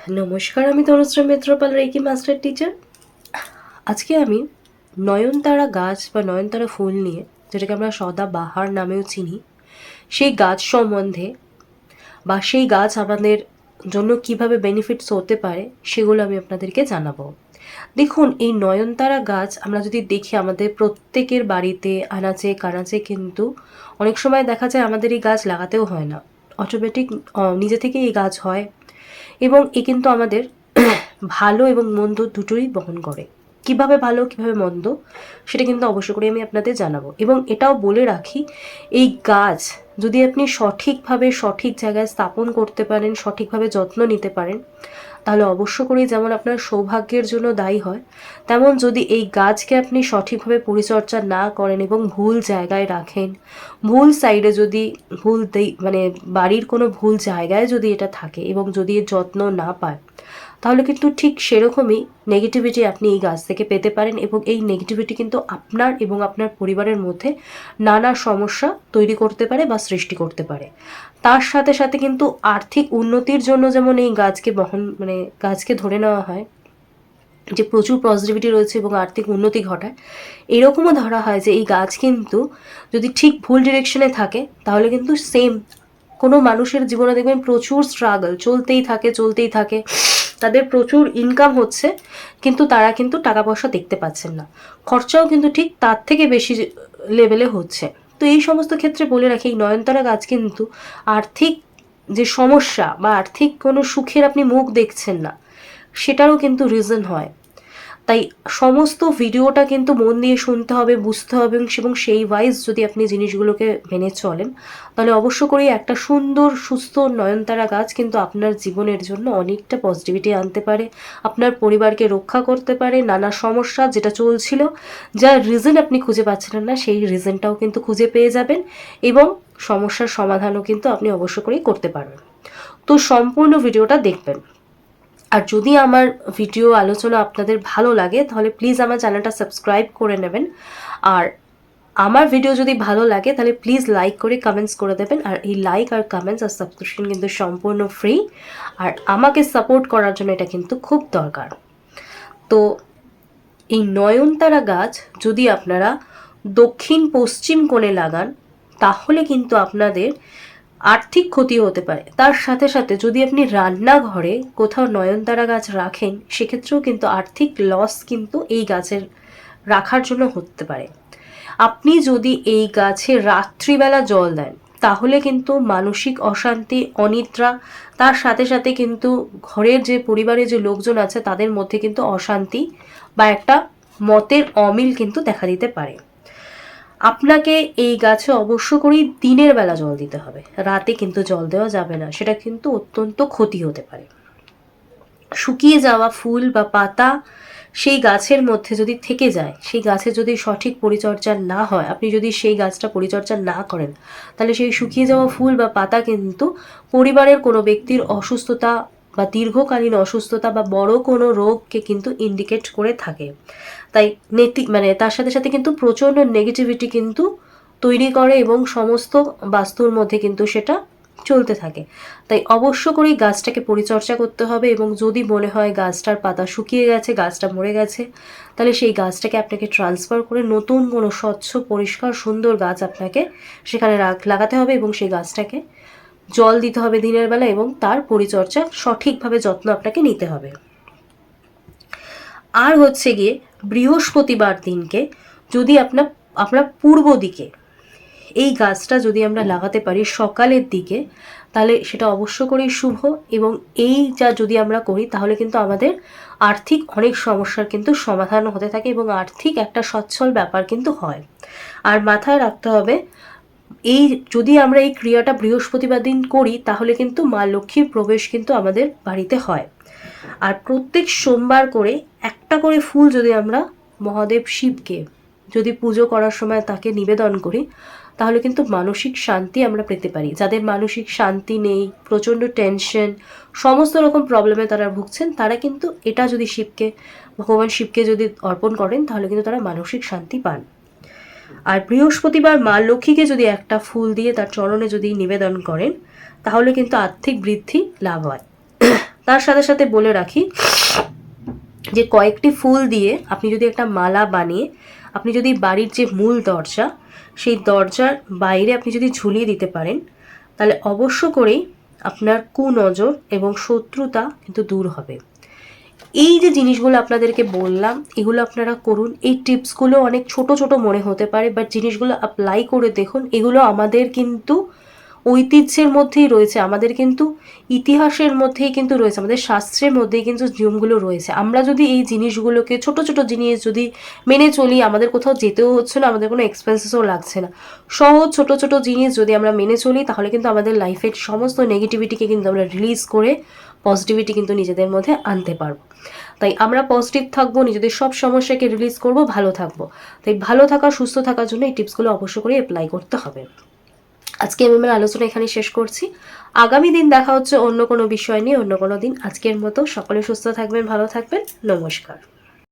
নমস্কার, আমি Tanushree Mitrapal, reiki master teacher. আজকে আমি নয়নতারা গাছ বা নয়নতারা ফুল নিয়ে, যেটাকে আমরা সদাবাহার নামেও চিনি, সেই গাছ সম্বন্ধে বা সেই গাছ আমাদের জন্য কিভাবে বেনিফিটস হতে পারে সেগুলো আমি আপনাদেরকে জানাবো। দেখুন, এই নয়নতারা গাছ আমরা যদি দেখি আমাদের প্রত্যেকের বাড়িতে আনাচে কানাচে কিন্তু অনেক সময় দেখা যায় আমাদের এই গাছ লাগাতেও হয় না, অটোমেটিক নিজে থেকে এই গাছ হয় এবং এ কিন্তু আমাদের ভালো এবং মন্দ দুটোই বহন করে। কিভাবে ভালো কিভাবে মন্দ সেটা কিন্তু অবশ্য করে আমি আপনাদের জানাবো। এবং এটাও বলে রাখি, এই গাছ যদি আপনি সঠিকভাবে সঠিক জায়গায় স্থাপন করতে পারেন, সঠিকভাবে যত্ন নিতে পারেন, তাহলে অবশ্য করেই যেমন আপনার সৌভাগ্যের জন্য দায়ী হয়, তেমন যদি এই গাছকে আপনি সঠিকভাবে পরিচর্যা না করেন এবং ভুল জায়গায় রাখেন, ভুল সাইডে যদি মানে বাড়ির কোনো ভুল জায়গায় যদি এটা থাকে এবং যদি এর যত্ন না পায়, তাহলে কিন্তু ঠিক সেরকমই নেগেটিভিটি আপনি এই গাছ থেকে পেতে পারেন এবং এই নেগেটিভিটি কিন্তু আপনার এবং আপনার পরিবারের মধ্যে নানা সমস্যা তৈরি করতে পারে বা সৃষ্টি করতে পারে। তার সাথে সাথে কিন্তু আর্থিক উন্নতির জন্য যেমন এই গাছকে ধরে নেওয়া হয় যে প্রচুর পজিটিভিটি রয়েছে এবং আর্থিক উন্নতি ঘটায়, এরকমও ধরা হয় যে এই গাছ কিন্তু যদি ঠিক ভুল ডিরেকশনে থাকে তাহলে কিন্তু সেম কোনো মানুষের জীবনে দেখবেন প্রচুর স্ট্রাগল চলতেই থাকে, তাদের প্রচুর ইনকাম হচ্ছে কিন্তু তারা কিন্তু টাকা পয়সা দেখতে পাচ্ছেন না, খরচাও কিন্তু ঠিক তার থেকে বেশি লেভেলে হচ্ছে। তো এই সমস্ত ক্ষেত্রে বলে রাখি, এই নয়নতারা গাছ কিন্তু আর্থিক যে সমস্যা বা আর্থিক কোনো সুখের আপনি মুখ দেখছেন না সেটারও কিন্তু রিজন হয়। তাই সমস্ত ভিডিওটা কিন্তু মন দিয়ে শুনতে হবে, বুঝতে হবে এবং সেই ওয়াইজ যদি আপনি জিনিসগুলোকে মেনে চলেন, তাহলে অবশ্য করেই একটা সুন্দর সুস্থ নয়নতারা গাছ কিন্তু আপনার জীবনের জন্য অনেকটা পজিটিভিটি আনতে পারে, আপনার পরিবারকে রক্ষা করতে পারে, নানা সমস্যা যেটা চলছিল, যার রিজন আপনি খুঁজে পাচ্ছিলেন না সেই রিজনটাও কিন্তু খুঁজে পেয়ে যাবেন এবং সমস্যার সমাধানও কিন্তু আপনি অবশ্য করেই করতে পারবেন। তো সম্পূর্ণ ভিডিওটা দেখবেন। আর যদি আমার ভিডিও আলোচনা আপনাদের ভালো লাগে তাহলে প্লিজ আমার চ্যানেলটা সাবস্ক্রাইব করে নেবেন। আর আমার ভিডিও যদি ভালো লাগে তাহলে প্লিজ লাইক করে কমেন্টস করে দেবেন। আর এই লাইক আর কমেন্টস আর সাবস্ক্রিপশন কিন্তু সম্পূর্ণ ফ্রি, আর আমাকে সাপোর্ট করার জন্য এটা কিন্তু খুব দরকার। তো এই নয়নতারা গাছ যদি আপনারা দক্ষিণ পশ্চিম কোণে লাগান তাহলে কিন্তু আপনাদের আর্থিক ক্ষতি হতে পারে। তার সাথে সাথে যদি আপনি রান্নাঘরে কোথাও নয়নতারা গাছ রাখেন সেক্ষেত্রেও কিন্তু আর্থিক লস কিন্তু এই গাছের রাখার জন্য হতে পারে। আপনি যদি এই গাছে রাত্রিবেলা জল দেন তাহলে কিন্তু মানসিক অশান্তি, অনিদ্রা, তার সাথে সাথে কিন্তু ঘরের যে পরিবারের যে লোকজন আছে তাদের মধ্যে কিন্তু অশান্তি বা একটা মতের অমিল কিন্তু দেখা দিতে পারে। আপনাকে এই গাছে অবশ্য করেই দিনের বেলা জল দিতে হবে, রাতে কিন্তু জল দেওয়া যাবে না, সেটা কিন্তু অত্যন্ত ক্ষতি হতে পারে। শুকিয়ে যাওয়া ফুল বা পাতা সেই গাছের মধ্যে যদি থেকে যায়, সেই গাছের যদি সঠিক পরিচর্যা না হয়, আপনি যদি সেই গাছটা পরিচর্যা না করেন, তাহলে সেই শুকিয়ে যাওয়া ফুল বা পাতা কিন্তু পরিবারের কোনো ব্যক্তির অসুস্থতা বা দীর্ঘকালীন অসুস্থতা বা বড় কোনো রোগকে কিন্তু ইন্ডিকেট করে থাকে। তাই তার সাথে সাথে কিন্তু প্রচণ্ড নেগেটিভিটি কিন্তু তৈরি করে এবং সমস্ত বাস্তুর মধ্যে কিন্তু সেটা চলতে থাকে। তাই অবশ্য করেই গাছটাকে পরিচর্যা করতে হবে এবং যদি মনে হয় গাছটার পাতা শুকিয়ে গেছে, গাছটা মরে গেছে, তাহলে সেই গাছটাকে আপনাকে ট্রান্সফার করে নতুন কোনো স্বচ্ছ পরিষ্কার সুন্দর গাছ আপনাকে সেখানে লাগাতে হবে এবং সেই গাছটাকে জল দিতে হবে দিনের বেলা এবং তার পরিচর্যা সঠিকভাবে যত্ন আপনাকে নিতে হবে। আর হচ্ছে গিয়ে বৃহস্পতিবার দিনকে যদি আপনার পূর্ব দিকে এই গাছটা যদি আমরা লাগাতে পারি সকালের দিকে, তাহলে সেটা অবশ্য করেই শুভ এবং এই যা যদি আমরা করি তাহলে কিন্তু আমাদের আর্থিক অনেক সমস্যার কিন্তু সমাধান হতে থাকে এবং আর্থিক একটা সচ্ছল ব্যাপার কিন্তু হয়। আর মাথায় রাখতে হবে, এই যদি আমরা এই ক্রিয়াটা বৃহস্পতিবার দিন করি তাহলে কিন্তু মা লক্ষ্মীর প্রবেশ কিন্তু আমাদের বাড়িতে হয়। আর প্রত্যেক সোমবার করে একটা করে ফুল যদি আমরা মহাদেব শিবকে যদি পুজো করার সময় তাকে নিবেদন করি তাহলে কিন্তু মানসিক শান্তি আমরা পেতে পারি। যাদের মানসিক শান্তি নেই, প্রচণ্ড টেনশন, সমস্ত রকম প্রবলেমে তারা ভুগছেন, তারা কিন্তু এটা যদি ভগবান শিবকে যদি অর্পণ করেন তাহলে কিন্তু তারা মানসিক শান্তি পান। আর বৃহস্পতিবার মা লক্ষ্মীকে যদি একটা ফুল দিয়ে তার চরণে যদি নিবেদন করেন তাহলে কিন্তু আর্থিক বৃদ্ধি লাভ হয়। তার সাথে সাথে বলে রাখি যে কয়েকটি ফুল দিয়ে আপনি যদি একটা মালা বানিয়ে আপনি যদি বাড়ির যে মূল দরজা সেই দরজার বাইরে আপনি যদি ঝুলিয়ে দিতে পারেন, তাহলে অবশ্য করেই আপনার কুনজর এবং শত্রুতা কিন্তু দূর হবে। এই যে জিনিসগুলো আপনাদেরকে বললাম এগুলো আপনারা করুন। এই টিপসগুলো অনেক ছোট ছোট মনে হতে পারে, বাট জিনিসগুলো অ্যাপ্লাই করে দেখুন। এগুলো আমাদের কিন্তু ঐতিহ্যের মধ্যেই রয়েছে, আমাদের কিন্তু ইতিহাসের মধ্যেই কিন্তু রয়েছে, আমাদের শাস্ত্রের মধ্যেই কিন্তু নিয়মগুলো রয়েছে। আমরা যদি এই জিনিসগুলোকে ছোট ছোট জিনিস যদি মেনে চলি, আমাদের কোথাও যেতেও হচ্ছে না, আমাদের কোনো এক্সপেন্সেসও লাগছে না। সহজ ছোট ছোট জিনিস যদি আমরা মেনে চলি তাহলে কিন্তু আমাদের লাইফের সমস্ত নেগেটিভিটিকে কিন্তু আমরা রিলিজ করে পজিটিভিটি কিন্তু নিজেদের মধ্যে আনতে পারবো। তাই আমরা পজিটিভ থাকবো, নিজেদের সব সমস্যাকে রিলিজ করব, ভালো থাকবো। তাই ভালো থাকা, সুস্থ থাকার জন্য এই টিপসগুলো অবশ্য করে অ্যাপ্লাই করতে হবে। আজকে আমি আমার আলোচনা এখানে শেষ করছি। আগামী দিন দেখা হচ্ছে অন্য কোনো বিষয় নিয়ে, অন্য কোনো দিন। আজকের মতো সকলে সুস্থ থাকবেন, ভালো থাকবেন। নমস্কার।